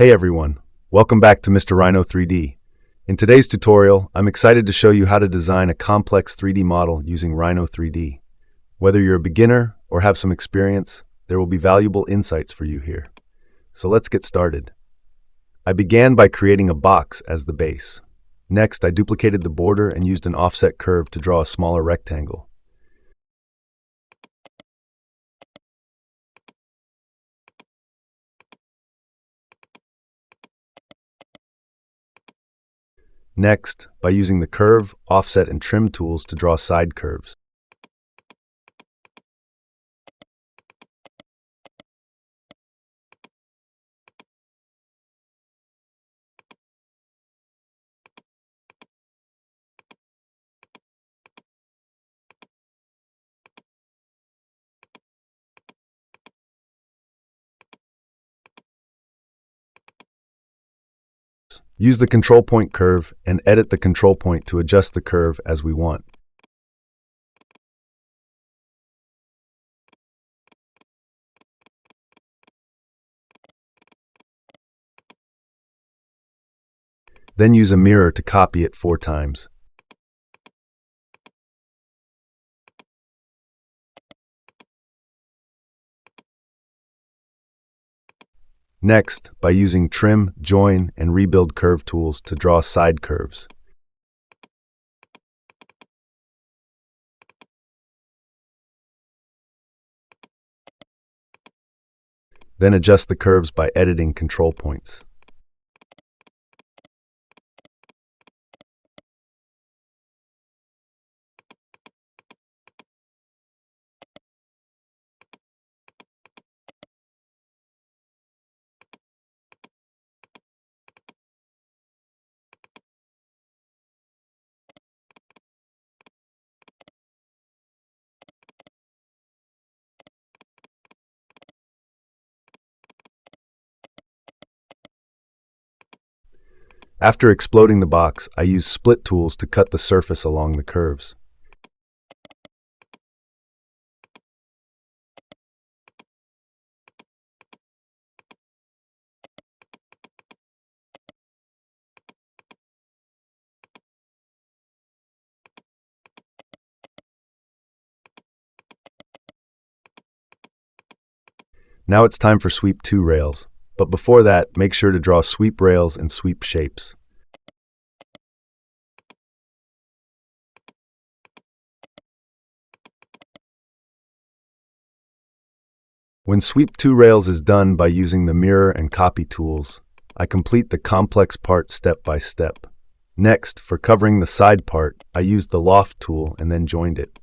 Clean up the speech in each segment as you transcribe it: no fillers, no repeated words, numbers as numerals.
Hey everyone, welcome back to Mr. Rhino 3D. In today's tutorial, I'm excited to show you how to design a complex 3D model using Rhino 3D. Whether you're a beginner or have some experience, there will be valuable insights for you here. So let's get started. I began by creating a box as the base. Next, I duplicated the border and used an offset curve to draw a smaller rectangle. Next, by using the curve, offset, and trim tools to draw side curves. Use the control point curve and edit the control point to adjust the curve as we want. Then use a mirror to copy it 4 times. Next, by using trim, join, and rebuild curve tools to draw side curves. Then adjust the curves by editing control points. After exploding the box, I use split tools to cut the surface along the curves. Now it's time for sweep 2 rails, but before that, make sure to draw sweep rails and sweep shapes. When sweep 2 rails is done by using the mirror and copy tools, I complete the complex part step by step. Next, for covering the side part, I used the loft tool and then joined it.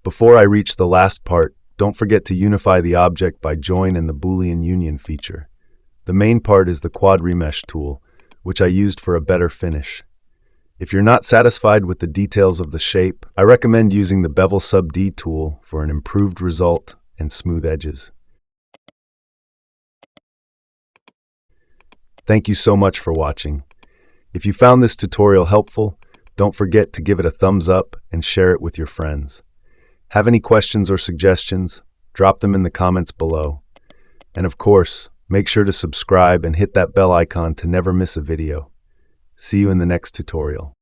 Before I reach the last part, don't forget to unify the object by join and the Boolean union feature. The main part is the quad remesh tool, which I used for a better finish. If you're not satisfied with the details of the shape, I recommend using the bevel sub D tool for an improved result and smooth edges. Thank you so much for watching. If you found this tutorial helpful, don't forget to give it a thumbs up and share it with your friends. Have any questions or suggestions? Drop them in the comments below. And of course, make sure to subscribe and hit that bell icon to never miss a video. See you in the next tutorial.